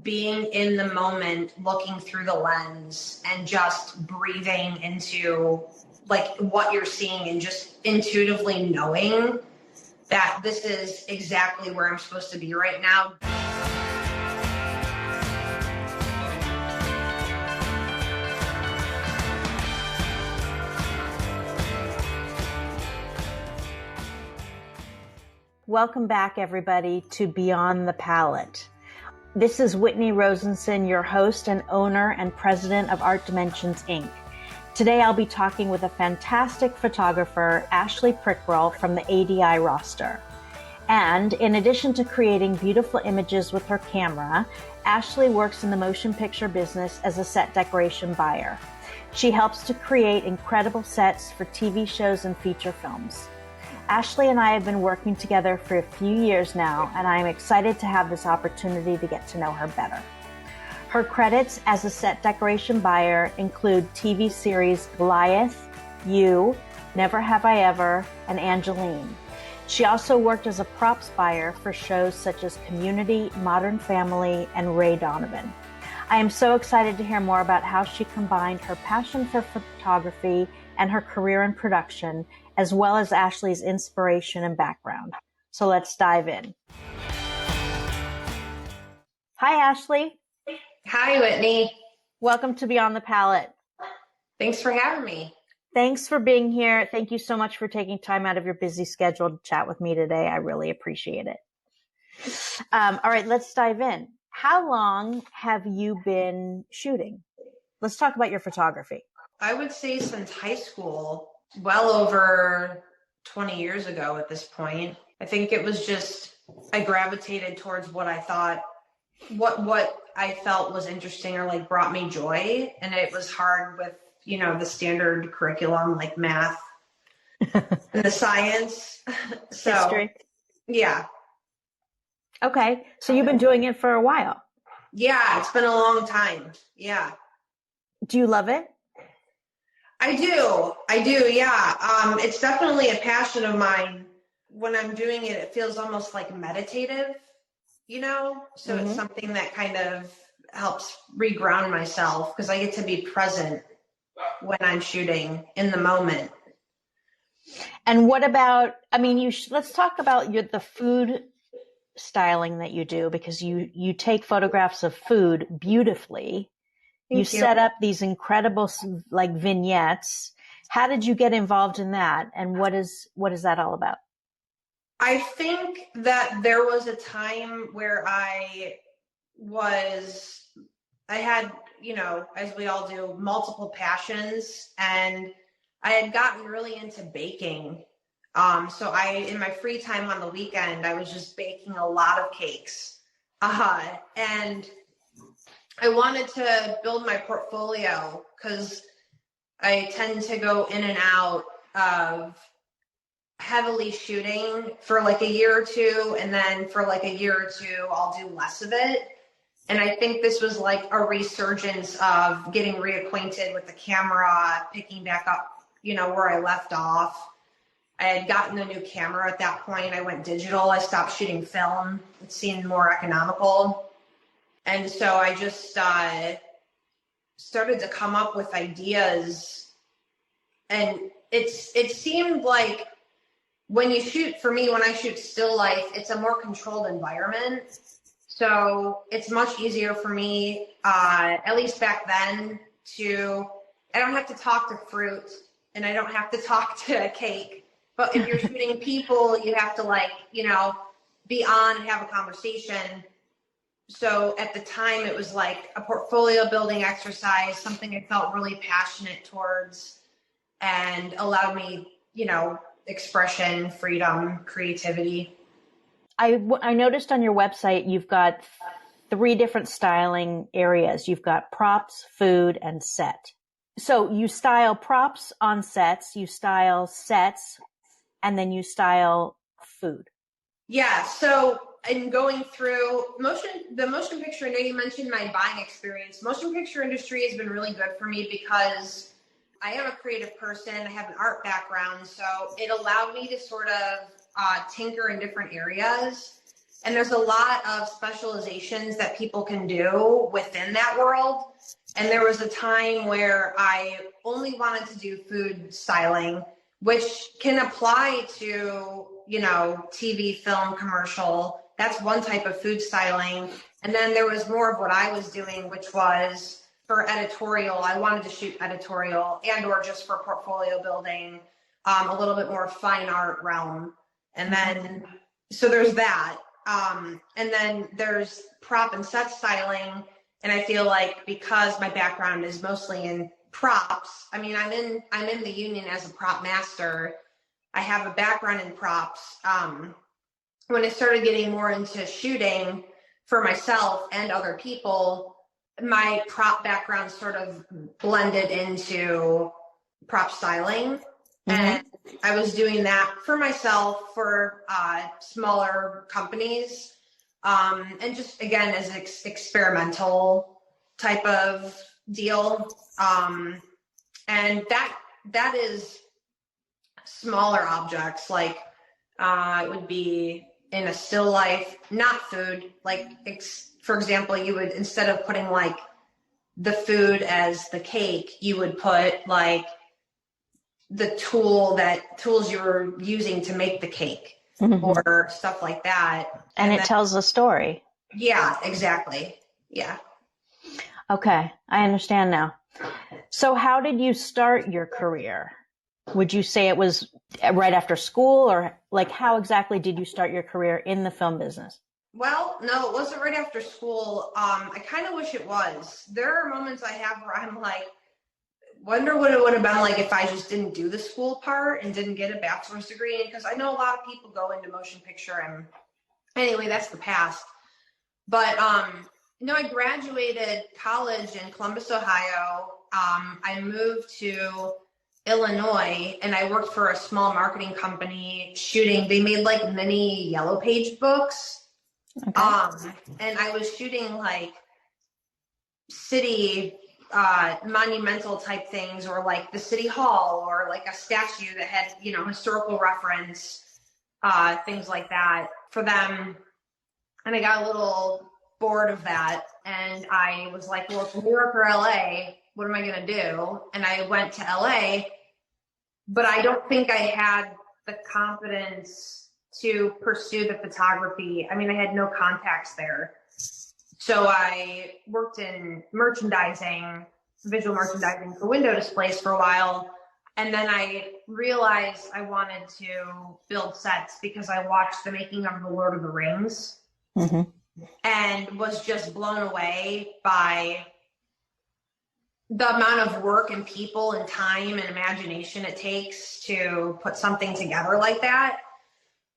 being in the moment, looking through the lens and just breathing into like what you're seeing and just intuitively knowing that this is exactly where I'm supposed to be right now. Welcome back, everybody, to Beyond the Palette. This is Whitney Rosenson, your host and owner and president of Art Dimensions, Inc. Today, I'll be talking with a fantastic photographer, Ashley Prikryl from the ADI roster. And in addition to creating beautiful images with her camera, Ashley works in the motion picture business as a set decoration buyer. She helps to create incredible sets for TV shows and feature films. Ashley and I have been working together for a few years now, and I am excited to have this opportunity to get to know her better. Her credits as a set decoration buyer include TV series Goliath, You, Never Have I Ever, and Angeline. She also worked as a props buyer for shows such as Community, Modern Family, and Ray Donovan. I am so excited to hear more about how she combined her passion for photography and her career in production, as well as Ashley's inspiration and background. So let's dive in. Hi, Ashley. Hi, Whitney. Welcome to Beyond the Palette. Thanks for having me. Thanks for being here. Thank you so much for taking time out of your busy schedule to chat with me today. I really appreciate it. All right, let's dive in. How long have you been shooting? Let's talk about your photography. I would say since high school, well over 20 years ago at this point. I think it was just, I gravitated towards what I thought, what I felt was interesting or like brought me joy. And it was hard with, you know, the standard curriculum like math and the science. So, history. Yeah. Okay. So you've been doing it for a while. Yeah, it's been a long time. Yeah. Do you love it? I do. Yeah. It's definitely a passion of mine. When I'm doing it, it feels almost like meditative, you know? So It's something that kind of helps reground myself because I get to be present when I'm shooting in the moment. And what about, I mean, let's talk about the food styling that you do, because you take photographs of food beautifully. You set up these incredible like vignettes. How did you get involved in that? And what is that all about? I think that there was a time where I had, you know, as we all do, multiple passions, and I had gotten really into baking. So in my free time on the weekend, I was just baking a lot of cakes. And I wanted to build my portfolio because I tend to go in and out of heavily shooting for like a year or two, and then for like a year or two, I'll do less of it. And I think this was like a resurgence of getting reacquainted with the camera, picking back up, you know, where I left off. I had gotten a new camera at that point. I went digital. I stopped shooting film. It seemed more economical. And so I just started to come up with ideas. And it seemed like when I shoot still life, it's a more controlled environment. So it's much easier for me, at least back then, I don't have to talk to fruit and I don't have to talk to a cake. But if you're shooting people, you have to be on and have a conversation. So at the time, it was like a portfolio building exercise, something I felt really passionate towards and allowed me, expression, freedom, creativity. I noticed on your website, you've got 3 different styling areas. You've got props, food, and set. So you style props on sets, you style sets, and then you style food. Yeah. So in going through the motion picture, I know you mentioned my buying experience. Motion picture industry has been really good for me because I am a creative person. I have an art background. So it allowed me to sort of tinker in different areas. And there's a lot of specializations that people can do within that world. And there was a time where I only wanted to do food styling, which can apply to, TV, film, commercial. That's one type of food styling. And then there was more of what I was doing, which was for editorial. I wanted to shoot editorial and or just for portfolio building, a little bit more fine art realm. And then, so there's that. And then there's prop and set styling. And I feel like because my background is mostly in props, I'm in the union as a prop master. I have a background in props. When I started getting more into shooting for myself and other people, my prop background sort of blended into prop styling. And I was doing that for myself, for smaller companies, and just, again, as an experimental type of deal. And that is smaller objects, like it would be in a still life, not food. Like, for example, you would, instead of putting like the food as the cake, you would put like the tools you were using to make the cake, or stuff like that. And it tells a story. Yeah, exactly. Yeah. Okay. I understand now. So how did you start your career? Would you say it was right after school, or like how exactly did you start your career in the film business? Well, no, it wasn't right after school. I kind of wish it was. There are moments I have where I'm like, wonder what it would have been like if I just didn't do the school part and didn't get a bachelor's degree. Because I know a lot of people go into motion picture, and anyway, that's the past. But I graduated college in Columbus, Ohio. I moved to Illinois, and I worked for a small marketing company shooting. They made like mini yellow page books. Okay. And I was shooting like city monumental type things, or like the city hall, or like a statue that had, historical reference, things like that for them. And I got a little bored of that. And I was like, well, it's New York or LA. What am I going to do? And I went to LA, but I don't think I had the confidence to pursue the photography. I had no contacts there. So I worked in merchandising, visual merchandising for window displays for a while. And then I realized I wanted to build sets because I watched the making of The Lord of the Rings, and was just blown away by the amount of work and people and time and imagination it takes to put something together like that.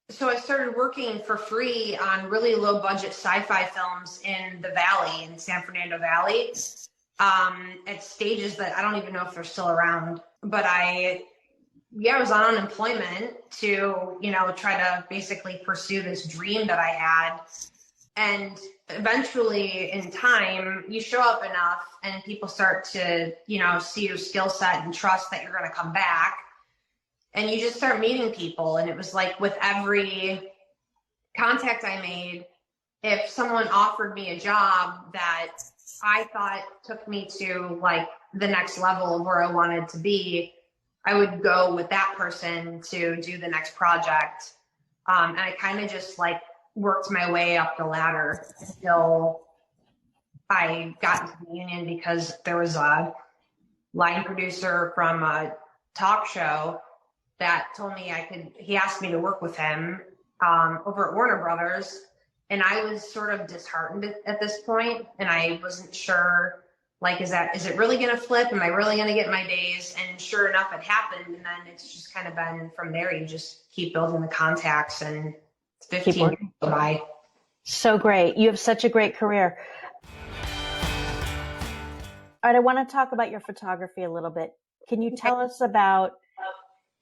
So I started working for free on really low budget sci-fi films in the Valley, in San Fernando Valley, at stages that I don't even know if they're still around. But I was on unemployment to, try to basically pursue this dream that I had. And eventually in time, you show up enough and people start to, see your skill set and trust that you're going to come back. And you just start meeting people. And it was like with every contact I made, if someone offered me a job that I thought took me to like the next level of where I wanted to be, I would go with that person to do the next project. And I kind of just like worked my way up the ladder until I got into the union, because there was a line producer from a talk show that told me he asked me to work with him over at Warner Brothers. And I was sort of disheartened at this point, and I wasn't sure, like, is it really going to flip? Am I really going to get my days? And sure enough, it happened. And then it's just kind of been from there. You just keep building the contacts, and 15 years go by. So great. You have such a great career. All right, I want to talk about your photography a little bit. Can you tell us about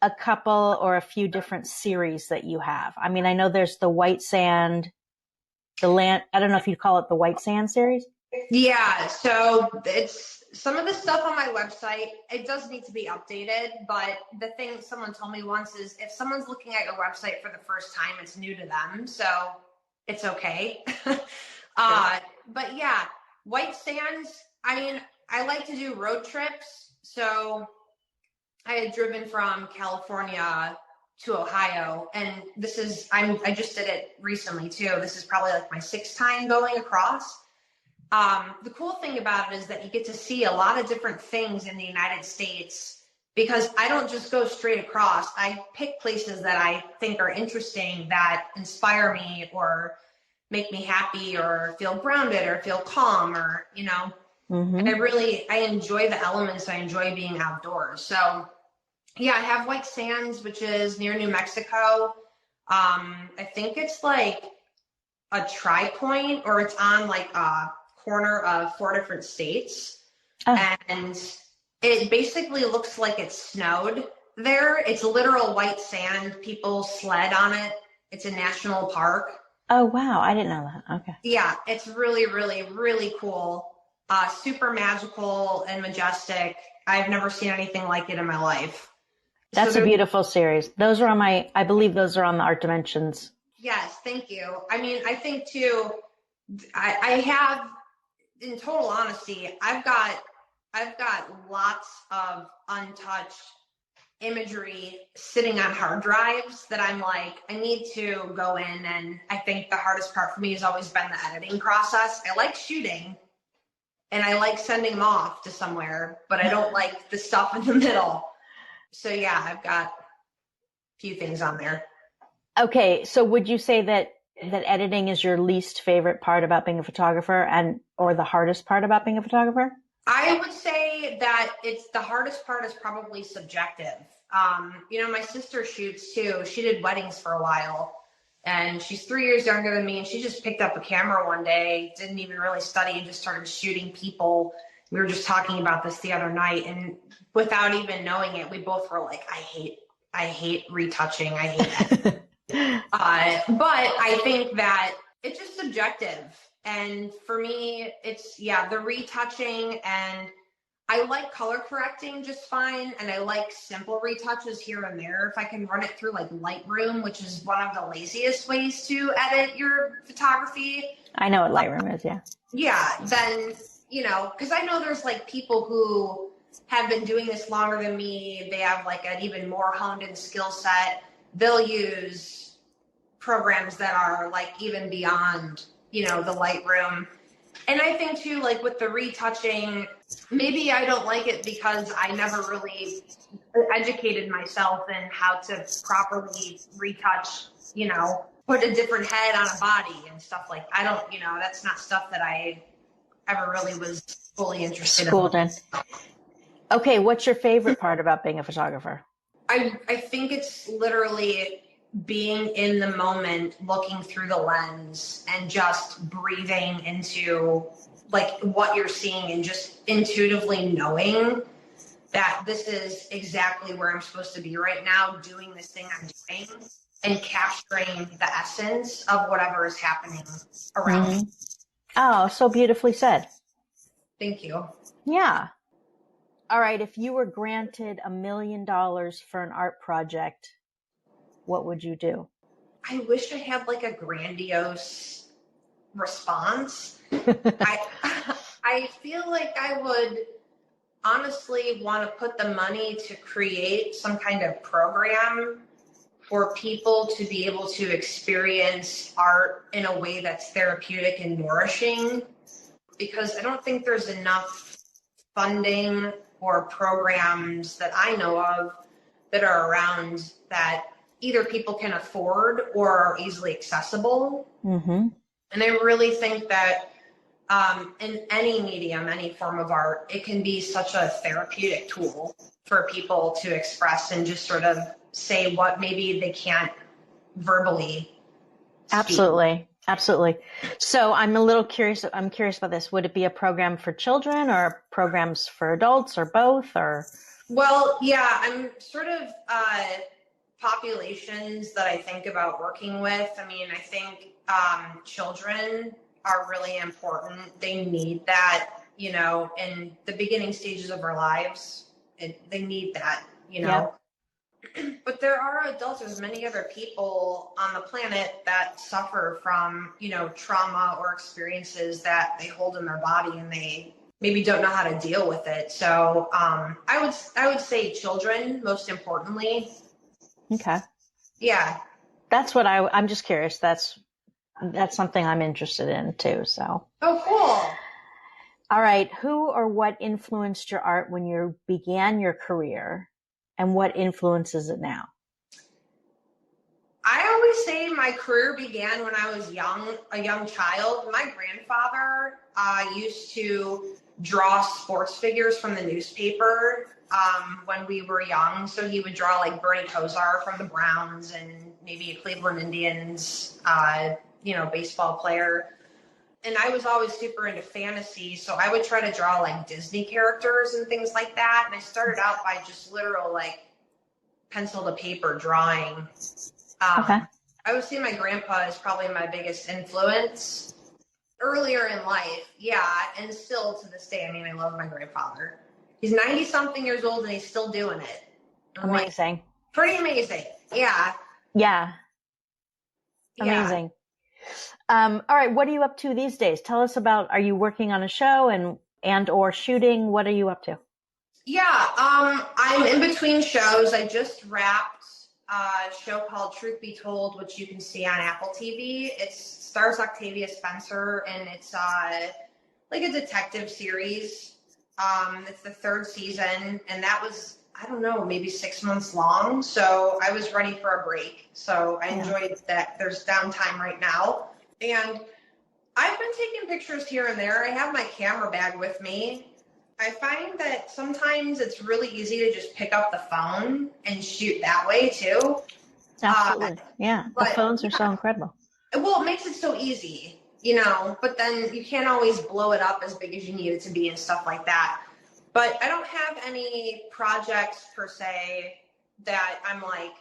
a couple or a few different series that you have? I know there's the white sand, the land. I don't know if you'd call it the white sand series. Yeah. So it's some of the stuff on my website. It does need to be updated, but the thing someone told me once is if someone's looking at your website for the first time, it's new to them. So it's okay. Sure. But yeah, white sands, I mean, I like to do road trips. So I had driven from California to Ohio, and I just did it recently too. This is probably like my sixth time going across. The cool thing about it is that you get to see a lot of different things in the United States because I don't just go straight across. I pick places that I think are interesting, that inspire me or make me happy or feel grounded or feel calm, or, and Mm-hmm. I enjoy the elements. I enjoy being outdoors. So yeah, I have White Sands, which is near New Mexico. I think it's like a tri-point, or it's on like a corner of four different states. Oh, And it basically looks like it snowed there. It's literal white sand. People sled on it. It's a national park. oh, wow. I didn't know that. Okay. Yeah, it's really, really, really cool. Super magical and majestic. I've never seen anything like it in my life. So That's a there's, beautiful series. Those are on I believe those are on the Art Dimensions. yes, thank you. I mean, I think too, I have, in total honesty, I've got lots of untouched imagery sitting on hard drives that I'm like, I need to go in. And I think the hardest part for me has always been the editing process. I like shooting and I like sending them off to somewhere, but I don't like the stuff in the middle. So yeah, I've got a few things on there. Okay, so would you say that editing is your least favorite part about being a photographer, and or the hardest part about being a photographer? I would say that it's the hardest part is probably subjective. My sister shoots too. She did weddings for a while, and she's 3 years younger than me. And she just picked up a camera one day, didn't even really study, and just started shooting people. We were just talking about this the other night, and without even knowing it, we both were like, I hate retouching. I hate that. But I think that it's just subjective. And for me, it's, yeah, the retouching, and I like color correcting just fine. And I like simple retouches here and there. If I can run it through like Lightroom, which is one of the laziest ways to edit your photography. I know what Lightroom is, yeah. Yeah, then, because I know there's like people who have been doing this longer than me. They have like an even more honed in skill set. They'll use programs that are like even beyond, the Lightroom. And I think too, like with the retouching, maybe I don't like it because I never really educated myself in how to properly retouch, put a different head on a body and stuff like I don't, that's not stuff that I ever really was fully interested in. Schooled in. Okay, what's your favorite part about being a photographer? I think it's literally being in the moment, looking through the lens and just breathing into like what you're seeing and just intuitively knowing that this is exactly where I'm supposed to be right now, doing this thing I'm doing and capturing the essence of whatever is happening around me. Oh, so beautifully said. Thank you. Yeah. All right, if you were granted $1 million for an art project, what would you do? I wish I had like a grandiose response. I I feel like I would honestly want to put the money to create some kind of program for people to be able to experience art in a way that's therapeutic and nourishing, because I don't think there's enough funding or programs that I know of that are around that either people can afford or are easily accessible. Mm-hmm. And I really think that in any medium, any form of art, it can be such a therapeutic tool for people to express and just sort of say what maybe they can't verbally speak. Absolutely. Absolutely. So I'm a little curious. I'm curious about this. Would it be a program for children or programs for adults or both or? Well, yeah, I'm sort of populations that I think about working with. I mean, I think children are really important. They need that, in the beginning stages of our lives. They need that, Yep. But there are adults, there's many other people on the planet that suffer from, trauma or experiences that they hold in their body and they maybe don't know how to deal with it. So I would say children, most importantly. Okay. Yeah. That's what I'm just curious. That's something I'm interested in too. So. Oh, cool. All right. Who or what influenced your art when you began your career, and what influences it now? I always say my career began when I was a young child. My grandfather used to draw sports figures from the newspaper when we were young. So he would draw like Bernie Kosar from the Browns and maybe a Cleveland Indians, baseball player. And I was always super into fantasy, so I would try to draw like Disney characters and things like that. And I started out by just literal like pencil to paper drawing. Okay. I would say my grandpa is probably my biggest influence earlier in life. Yeah, and still to this day. I mean, I love my grandfather. He's 90 something years old and he's still doing it. I'm Amazing. like, pretty amazing. Yeah. Yeah. Yeah. Amazing. All right. What are you up to these days? Tell us about, are you working on a show and or shooting? What are you up to? Yeah. I'm in between shows. I just wrapped a show called Truth Be Told, which you can see on Apple TV. It stars Octavia Spencer, and it's like a detective series. It's the third season, and that was, I don't know, maybe 6 months long. So I was ready for a break. So I enjoyed that. There's downtime right now. And I've been taking pictures here and there. I have my camera bag with me. I find that sometimes it's really easy to just pick up the phone and shoot that way too. Absolutely. Yeah. The phones are so incredible. Well, it makes it so easy, but then you can't always blow it up as big as you need it to be and stuff like that. But I don't have any projects per se that I'm like,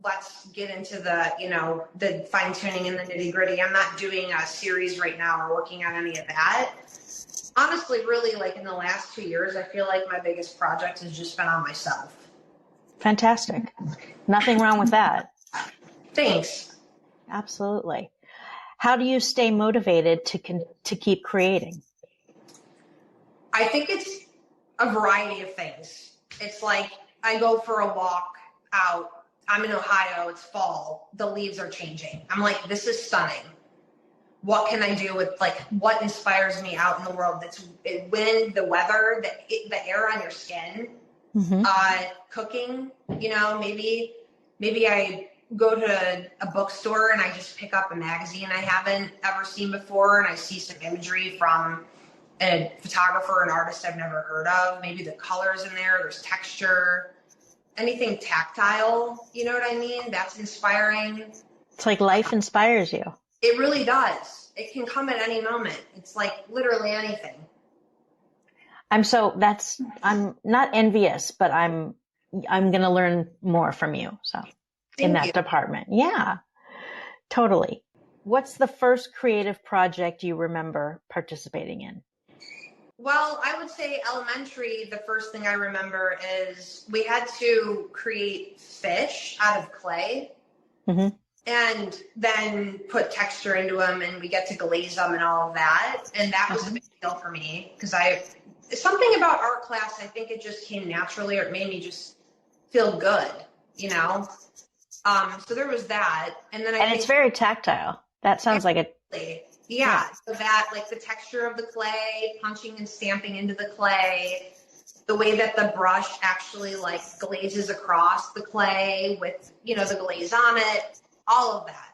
let's get into the fine tuning and the nitty gritty. I'm not doing a series right now or working on any of that. Honestly, really, like in the last 2 years, I feel like my biggest project has just been on myself. Fantastic. Nothing wrong with that. Thanks. Absolutely. How do you stay motivated to keep creating? I think it's a variety of things. It's like I go for a walk out. I'm in Ohio. It's fall. The leaves are changing. I'm like, this is stunning. What can I do with like what inspires me out in the world? That's wind, the weather, the air on your skin, cooking. Maybe I go to a bookstore and I just pick up a magazine I haven't ever seen before, and I see some imagery from a photographer, an artist I've never heard of. Maybe the colors in there's texture, anything tactile. You know what I mean? That's inspiring. It's like life inspires you. It really does. It can come at any moment. It's like literally anything. I'm not envious, but I'm going to learn more from you. So in that department. Yeah, totally. What's the first creative project you remember participating in? Well, I would say elementary, the first thing I remember is we had to create fish out of clay. Mm-hmm. And then put texture into them, and we get to glaze them and all of that. And that was a big deal for me because something about art class, I think it just came naturally, or it made me just feel good, So there was that. And then it's very tactile. That sounds like it. Yeah. So that, like the texture of the clay, punching and stamping into the clay, the way that the brush actually like glazes across the clay with, the glaze on it. All of that,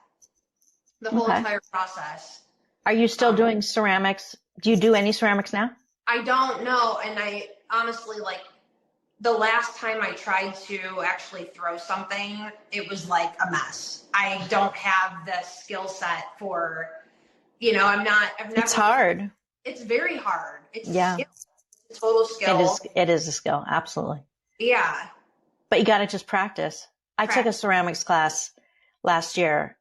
the whole entire process. Are you still doing ceramics? Do you do any ceramics now? I don't know. And I honestly, like the last time I tried to actually throw something, it was like a mess. I don't have the skill set for, I've never. It's hard. It's very hard. It's a total skill. It is a skill. Absolutely. Yeah. But you got to just practice. I took a ceramics class last year,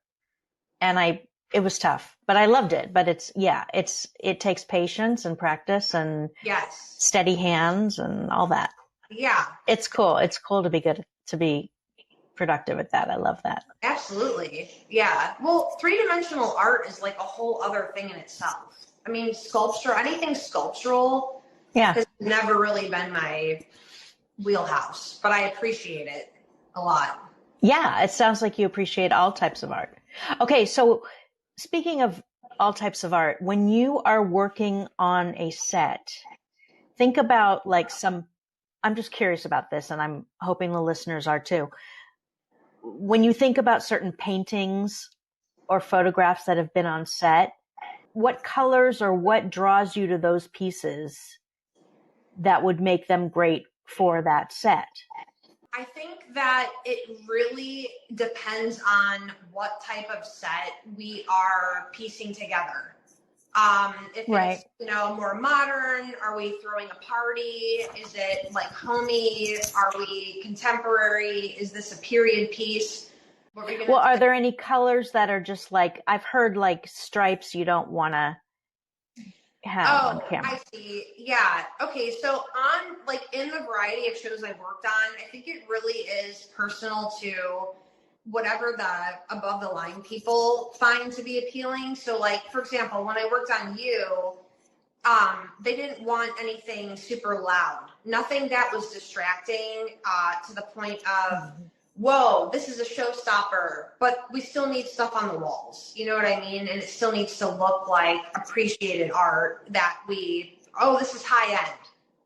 and it was tough, but I loved it. But it takes patience and practice and steady hands and all that. Yeah. It's cool. It's cool to be good, to be productive at that. I love that. Absolutely. Yeah. Well, three-dimensional art is like a whole other thing in itself. I mean, sculpture, anything sculptural Yeah. has never really been my wheelhouse, but I appreciate it a lot. Yeah. It sounds like you appreciate all types of art. Okay. So speaking of all types of art, when you are working on a set, think about like I'm just curious about this, and I'm hoping the listeners are too. When you think about certain paintings or photographs that have been on set, what colors or what draws you to those pieces that would make them great for that set? I think that it really depends on what type of set we are piecing together. If Right. it's, more modern, are we throwing a party? Is it like homey? Are we contemporary? Is this a period piece? What we're Well, gonna are there any colors that are just like, I've heard like stripes you don't want to have on Oh, camera? I see. Yeah. Okay. So on like in the variety of shows I've worked on, I think it really is personal to whatever the above the line people find to be appealing. So like, for example, when I worked on You, they didn't want anything super loud, nothing that was distracting, to the point of, whoa, this is a showstopper, but we still need stuff on the walls. You know what I mean? And it still needs to look like appreciated art that this is high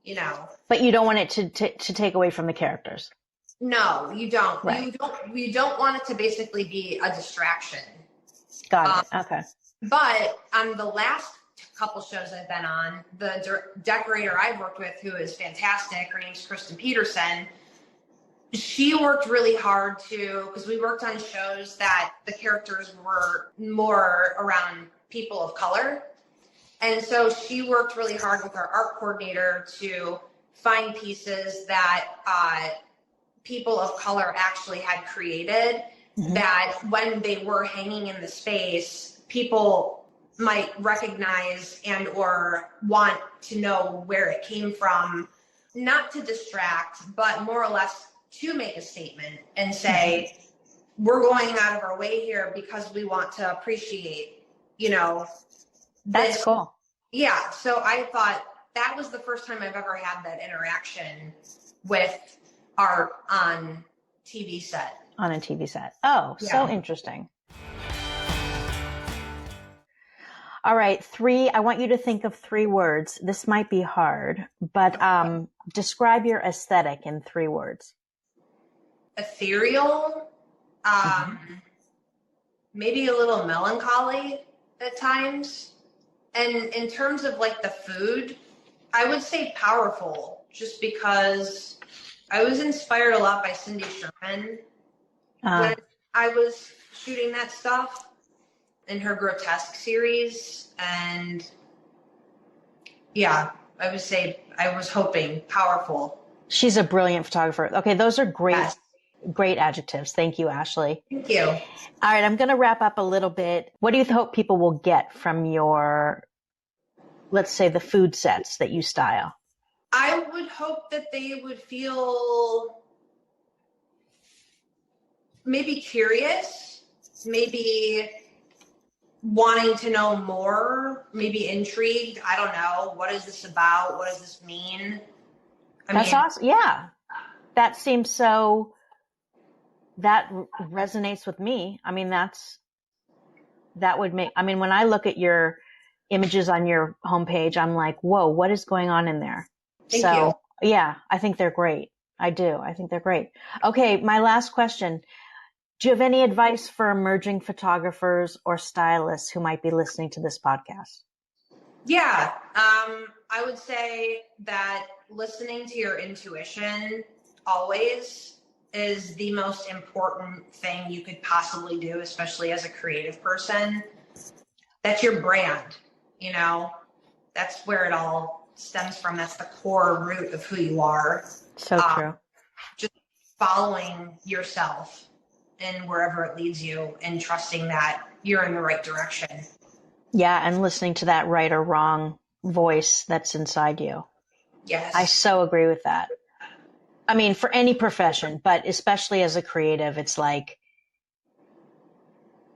end. But you don't want it to take away from the characters. No, you don't. Right. You don't want it to basically be a distraction. Got it. Okay. But on the last couple shows I've been on, the decorator I've worked with, who is fantastic, her name's Kristen Peterson, she worked really hard because we worked on shows that the characters were more around people of color. And so she worked really hard with our art coordinator to find pieces that people of color actually had created, that when they were hanging in the space, people might recognize and or want to know where it came from, not to distract, but more or less to make a statement and say, we're going out of our way here because we want to appreciate, That's this. cool. Yeah. So I thought that was the first time I've ever had that interaction with art on TV set. On a TV set. Oh, Yeah. So interesting. All right. I want you to think of 3 words. This might be hard, but describe your aesthetic in 3 words. Ethereal, maybe a little melancholy at times. And in terms of like the food, I would say powerful, just because I was inspired a lot by Cindy Sherman when I was shooting that stuff in her Grotesque series. And yeah, I would say I was hoping powerful. She's a brilliant photographer. Okay, those are great, Yes. Great adjectives. Thank you, Ashley. Thank you. All right, I'm going to wrap up a little bit. What do you hope people will get from your, let's say, the food sets that you style? I would hope that they would feel maybe curious, maybe wanting to know more, maybe intrigued. I don't know. What is this about? What does this mean? That's awesome. Yeah. That seems so, that resonates with me. I mean, that would make, I mean, when I look at your images on your homepage, I'm like, whoa, what is going on in there? Thank you. Yeah, I think they're great. I do. I think they're great. Okay. My last question. Do you have any advice for emerging photographers or stylists who might be listening to this podcast? Yeah. I would say that listening to your intuition always is the most important thing you could possibly do, especially as a creative person. That's your brand, that's where it all stems from. That's the core root of who you are. So true. Just following yourself and wherever it leads you and trusting that you're in the right direction. Yeah. And listening to that right or wrong voice that's inside you. Yes. I so agree with that. I mean, for any profession, but especially as a creative, it's like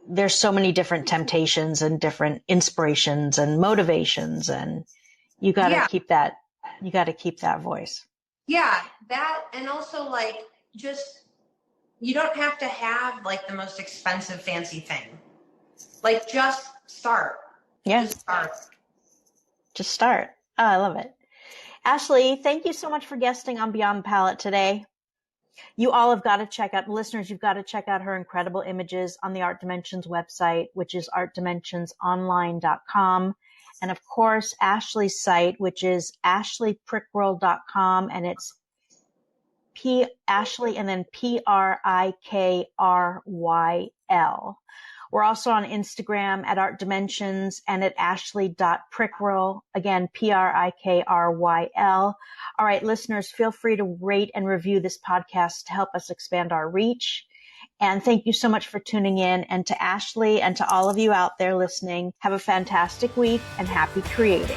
there's so many different temptations and different inspirations and motivations, and you got to Yeah. keep that, you got to keep that voice. Yeah. That, and also like just, you don't have to have like the most expensive fancy thing. Like just start. Yeah. Just start. Just start. Oh, I love it. Ashley, thank you so much for guesting on Beyond the Palette today. You all have got to check out, listeners, you've got to check out her incredible images on the Art Dimensions website, which is artdimensionsonline.com. And of course, Ashley's site, which is ashleyprikryl.com, and it's Ashley and then Prikryl. We're also on Instagram at Art Dimensions and at ashley.prikryl. Again, Prikryl. All right, listeners, feel free to rate and review this podcast to help us expand our reach. And thank you so much for tuning in. And to Ashley and to all of you out there listening, have a fantastic week and happy creating.